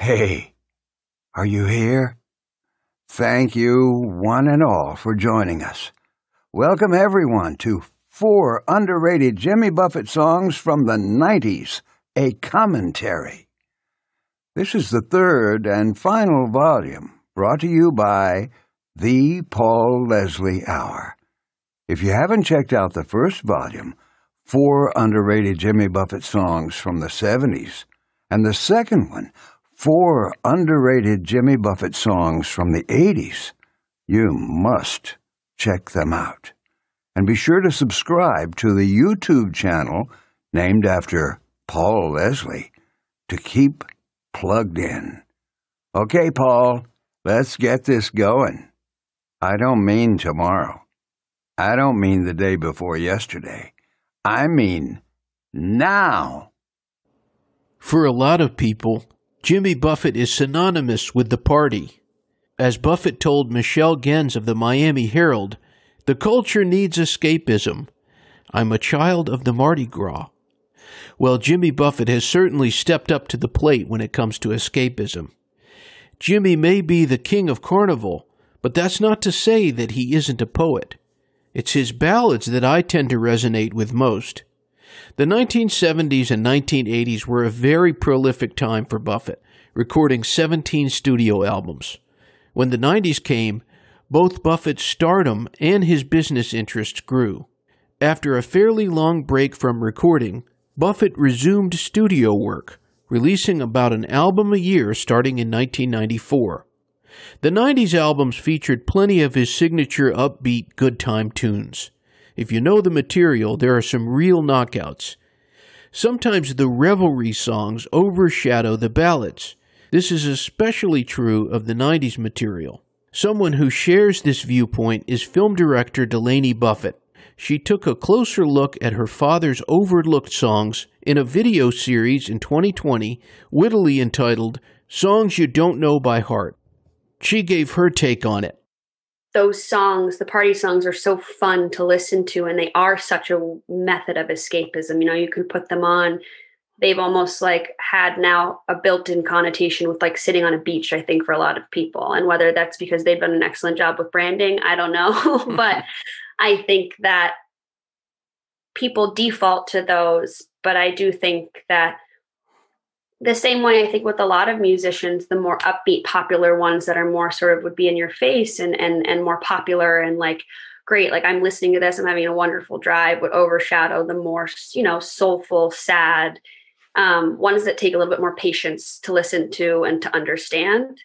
Hey, are you here? Thank you, one and all, for joining us. Welcome, everyone, to 4 underrated Jimmy Buffett songs from the 90s, a commentary. This is the 3rd and final volume, brought to you by The Paul Leslie Hour. If you haven't checked out the first volume, 4 underrated Jimmy Buffett songs from the 70s, and the second one, 4 underrated Jimmy Buffett songs from the 80s, you must check them out. And be sure to subscribe to the YouTube channel named after Paul Leslie to keep plugged in. Okay, Paul, let's get this going. I don't mean tomorrow. I don't mean the day before yesterday. I mean now. For a lot of people, Jimmy Buffett is synonymous with the party. As Buffett told Michelle Genz of the Miami-Herald, "The culture needs escapism. I'm a child of the Mardi Gras." Well, Jimmy Buffett has certainly stepped up to the plate when it comes to escapism. Jimmy may be the King of Carnival, but that's not to say that he isn't a poet. It's his ballads that I tend to resonate with most. The 1970s and 1980s were a very prolific time for Buffett, recording 17 studio albums. When the 90s came, both Buffett's stardom and his business interests grew. After a fairly long break from recording, Buffett resumed studio work, releasing about an album a year starting in 1994. The 90s albums featured plenty of his signature upbeat good time tunes. If you know the material, there are some real knockouts. Sometimes the revelry songs overshadow the ballads. This is especially true of the 90s material. Someone who shares this viewpoint is film director Delaney Buffett. She took a closer look at her father's overlooked songs in a video series in 2020, wittily entitled Songs You Don't Know by Heart. She gave her take on it. Those songs, the party songs, are so fun to listen to, and they are such a method of escapism. You know, you can put them on. They've almost like had now a built-in connotation with like sitting on a beach, I think, for a lot of people. And whether that's because they've done an excellent job with branding, I don't know. But I think that people default to those. But I do think that the same way, I think, with a lot of musicians, the more upbeat, popular ones that are more sort of would be in your face and more popular and like, great, like I'm listening to this, I'm having a wonderful drive, would overshadow the more, soulful, sad ones that take a little bit more patience to listen to and to understand.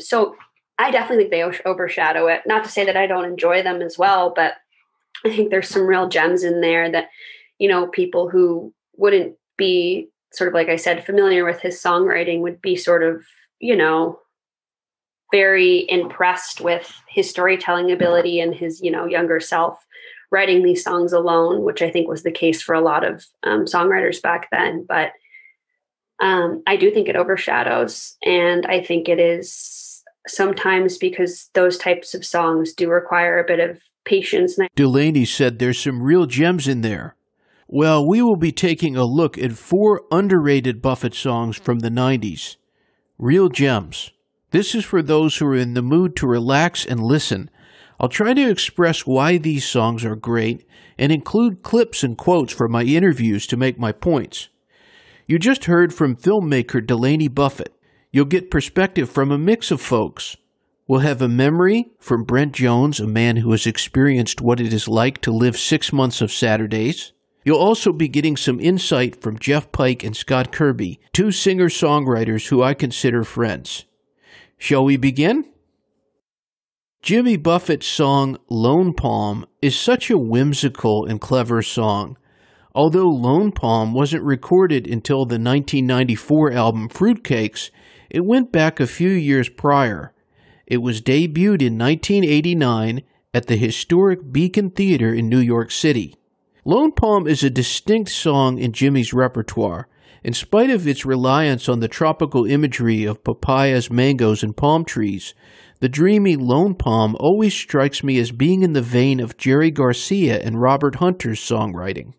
So I definitely think they overshadow it. Not to say that I don't enjoy them as well, but I think there's some real gems in there that, people who wouldn't be sort of, like I said, familiar with his songwriting would be sort of, very impressed with his storytelling ability and his, younger self writing these songs alone, which I think was the case for a lot of songwriters back then. But I do think it overshadows. And I think it is sometimes because those types of songs do require a bit of patience. Delaney said there's some real gems in there. Well, we will be taking a look at 4 underrated Buffett songs from the 90s. Real gems. This is for those who are in the mood to relax and listen. I'll try to express why these songs are great and include clips and quotes from my interviews to make my points. You just heard from filmmaker Delaney Buffett. You'll get perspective from a mix of folks. We'll have a memory from Brent Jones, a man who has experienced what it is like to live 6 months of Saturdays. You'll also be getting some insight from Jeff Pike and Scott Kirby, 2 singer-songwriters who I consider friends. Shall we begin? Jimmy Buffett's song Lone Palm is such a whimsical and clever song. Although Lone Palm wasn't recorded until the 1994 album Fruitcakes, it went back a few years prior. It was debuted in 1989 at the historic Beacon Theater in New York City. Lone Palm is a distinct song in Jimmy's repertoire. In spite of its reliance on the tropical imagery of papayas, mangoes, and palm trees, the dreamy Lone Palm always strikes me as being in the vein of Jerry Garcia and Robert Hunter's songwriting.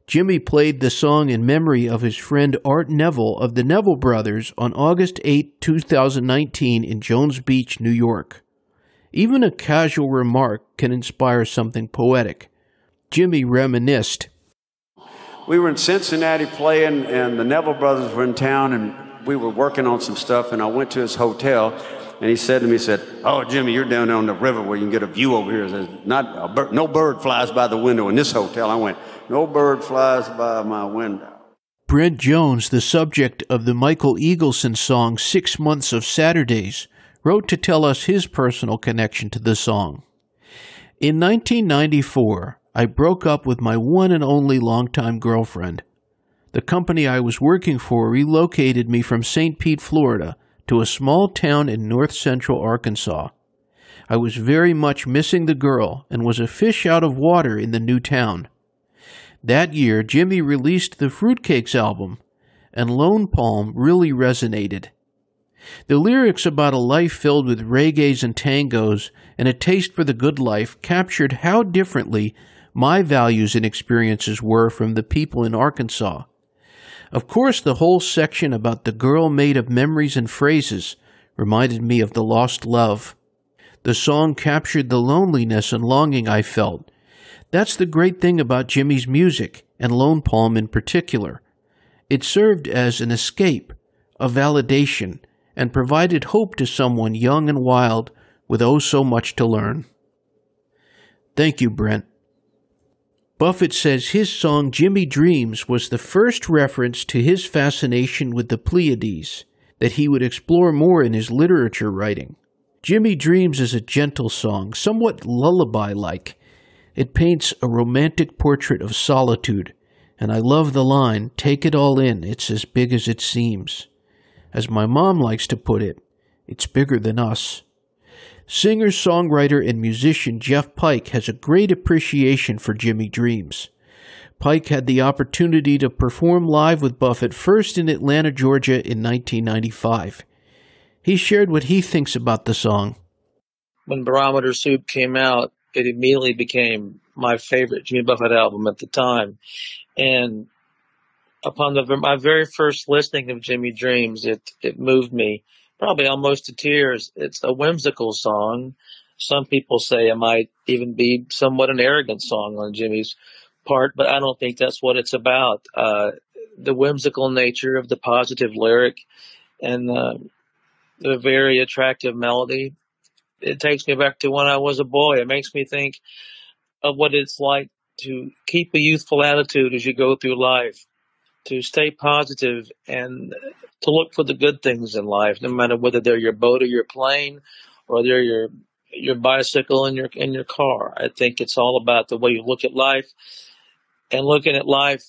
Jimmy played the song in memory of his friend Art Neville of the Neville Brothers on August 8, 2019 in Jones Beach, New York. Even a casual remark can inspire something poetic. Jimmy reminisced. We were in Cincinnati playing, and the Neville Brothers were in town, and we were working on some stuff, and I went to his hotel, and he said to me, "Oh, Jimmy, you're down there on the river where you can get a view over here. There's no bird flies by the window in this hotel." I went, "No bird flies by my window." Brent Jones, the subject of the Michael Eagleson song 6 Months of Saturdays, wrote to tell us his personal connection to the song. In 1994, I broke up with my one and only longtime girlfriend. The company I was working for relocated me from St. Pete, Florida, to a small town in north-central Arkansas. I was very much missing the girl and was a fish out of water in the new town. That year, Jimmy released the Fruitcakes album, and Lone Palm really resonated. The lyrics about a life filled with reggaes and tangos and a taste for the good life captured how differently my values and experiences were from the people in Arkansas. Of course, the whole section about the girl made of memories and phrases reminded me of the lost love. The song captured the loneliness and longing I felt. That's the great thing about Jimmy's music, and Lone Palm in particular. It served as an escape, a validation, and provided hope to someone young and wild with oh so much to learn. Thank you, Brent. Buffett says his song Jimmy Dreams was the first reference to his fascination with the Pleiades, that he would explore more in his literature writing. Jimmy Dreams is a gentle song, somewhat lullaby-like. It paints a romantic portrait of solitude, and I love the line, "Take it all in, it's as big as it seems." As my mom likes to put it, it's bigger than us. Singer, songwriter, and musician Jeff Pike has a great appreciation for Jimmy Dreams. Pike had the opportunity to perform live with Buffett first in Atlanta, Georgia in 1995. He shared what he thinks about the song. When Barometer Soup came out, it immediately became my favorite Jimmy Buffett album at the time. And upon my very first listening of Jimmy Dreams, it moved me probably almost to tears. It's a whimsical song. Some people say it might even be somewhat an arrogant song on Jimmy's part, but I don't think that's what it's about. The whimsical nature of the positive lyric and the very attractive melody, it takes me back to when I was a boy. It makes me think of what it's like to keep a youthful attitude as you go through life, to stay positive and to look for the good things in life, no matter whether they're your boat or your plane, or they're your bicycle and your car. I think it's all about the way you look at life, and looking at life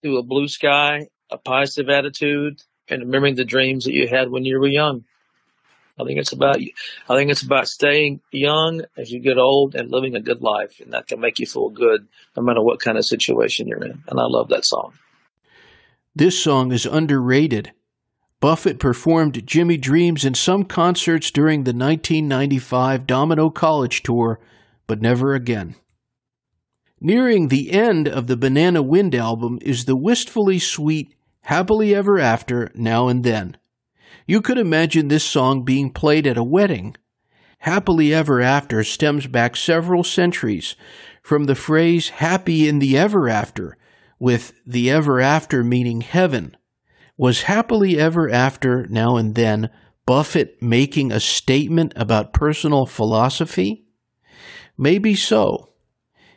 through a blue sky, a positive attitude, and remembering the dreams that you had when you were young. I think it's about staying young as you get old and living a good life, and that can make you feel good no matter what kind of situation you're in. And I love that song. This song is underrated. Buffett performed Jimmy Dreams in some concerts during the 1995 Domino College Tour, but never again. Nearing the end of the Banana Wind album is the wistfully sweet Happily Ever After Now and Then. You could imagine this song being played at a wedding. Happily Ever After stems back several centuries from the phrase happy in the ever after, with the ever after meaning heaven. Was Happily Ever After Now and Then Buffett making a statement about personal philosophy? Maybe so.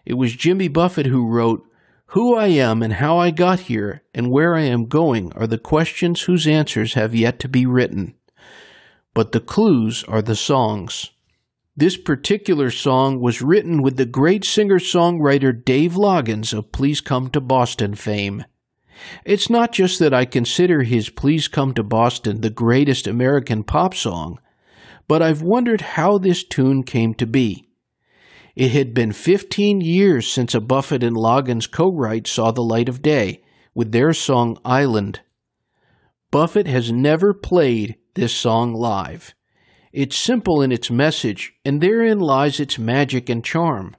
It was Jimmy Buffett who wrote, "Who I am and how I got here and where I am going are the questions whose answers have yet to be written. But the clues are the songs." This particular song was written with the great singer-songwriter Dave Loggins of Please Come to Boston fame. It's not just that I consider his Please Come to Boston the greatest American pop song, but I've wondered how this tune came to be. It had been 15 years since a Buffett and Loggins co-write saw the light of day with their song Island. Buffett has never played this song live. It's simple in its message, and therein lies its magic and charm.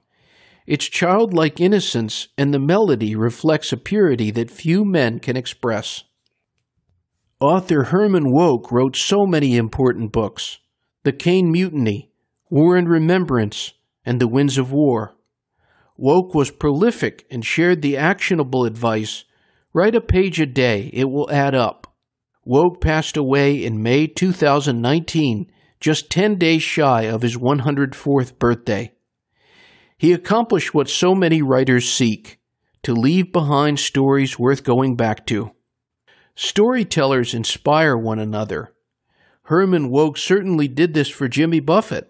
Its childlike innocence and the melody reflects a purity that few men can express. Author Herman Wouk wrote so many important books: The Caine Mutiny, War and Remembrance, and The Winds of War. Wouk was prolific and shared the actionable advice, write a page a day, it will add up. Wouk passed away in May 2019, just 10 days shy of his 104th birthday. He accomplished what so many writers seek, to leave behind stories worth going back to. Storytellers inspire one another. Herman Wouk certainly did this for Jimmy Buffett.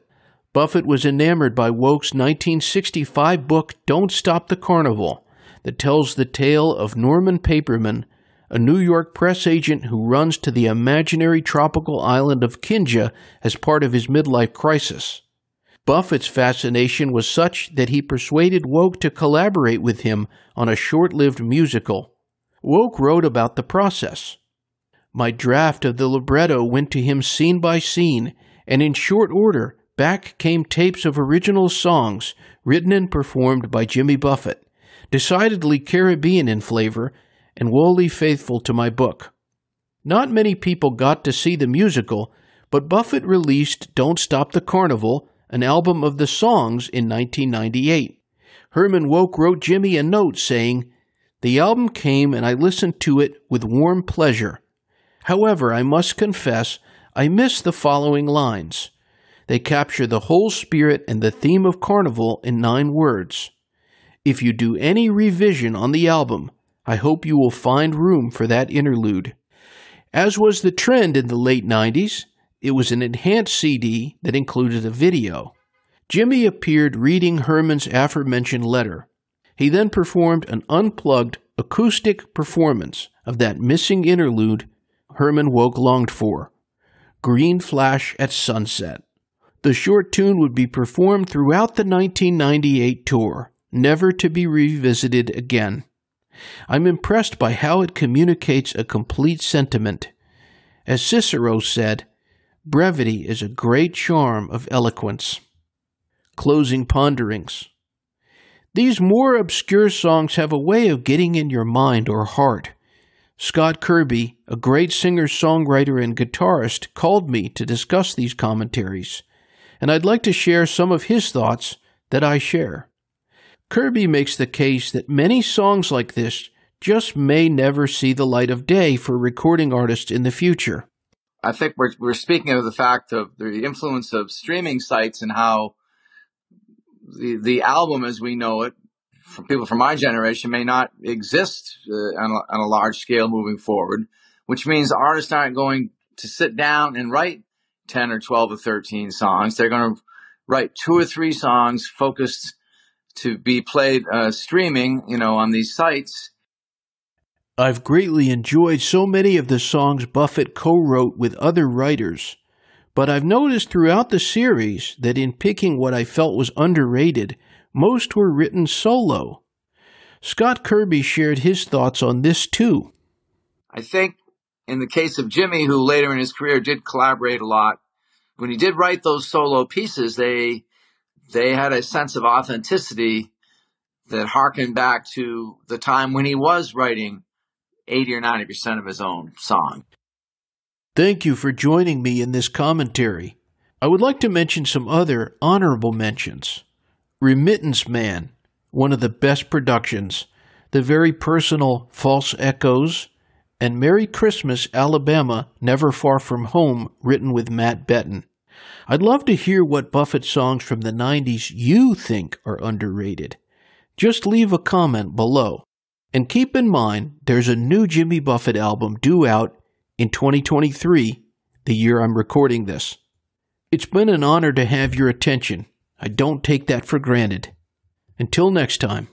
Buffett was enamored by Wouk's 1965 book Don't Stop the Carnival, that tells the tale of Norman Paperman, a New York press agent who runs to the imaginary tropical island of Kinja as part of his midlife crisis. Buffett's fascination was such that he persuaded Wouk to collaborate with him on a short-lived musical. Wouk wrote about the process. My draft of the libretto went to him scene by scene, and in short order, back came tapes of original songs written and performed by Jimmy Buffett, decidedly Caribbean in flavor and wholly faithful to my book. Not many people got to see the musical, but Buffett released Don't Stop the Carnival, an album of the songs, in 1998. Herman Wouk wrote Jimmy a note saying, "The album came and I listened to it with warm pleasure. However, I must confess, I miss the following lines. They capture the whole spirit and the theme of Carnival in 9 words. If you do any revision on the album, I hope you will find room for that interlude." As was the trend in the late 90s, it was an enhanced CD that included a video. Jimmy appeared reading Herman's aforementioned letter. He then performed an unplugged acoustic performance of that missing interlude Herman Wouk longed for, Green Flash at Sunset. The short tune would be performed throughout the 1998 tour, never to be revisited again. I'm impressed by how it communicates a complete sentiment. As Cicero said, brevity is a great charm of eloquence. Closing ponderings. These more obscure songs have a way of getting in your mind or heart. Scott Kirby, a great singer-songwriter and guitarist, called me to discuss these commentaries, and I'd like to share some of his thoughts that I share. Kirby makes the case that many songs like this just may never see the light of day for recording artists in the future. I think we're speaking of the fact of the influence of streaming sites and how the album as we know it, for people from my generation, may not exist on a large scale moving forward, which means artists aren't going to sit down and write 10 or 12 or 13 songs. They're going to write 2 or 3 songs focused to be played streaming, on these sites. I've greatly enjoyed so many of the songs Buffett co-wrote with other writers, but I've noticed throughout the series that in picking what I felt was underrated, most were written solo. Scott Kirby shared his thoughts on this too. I think in the case of Jimmy, who later in his career did collaborate a lot, when he did write those solo pieces, they had a sense of authenticity that harkened back to the time when he was writing 80 or 90% of his own song. Thank you for joining me in this commentary. I would like to mention some other honorable mentions. Remittance Man, one of the best productions, the very personal False Echoes, and Merry Christmas, Alabama, Never Far From Home, written with Matt Betton. I'd love to hear what Buffett songs from the 90s you think are underrated. Just leave a comment below. And keep in mind, there's a new Jimmy Buffett album due out in 2023, the year I'm recording this. It's been an honor to have your attention. I don't take that for granted. Until next time.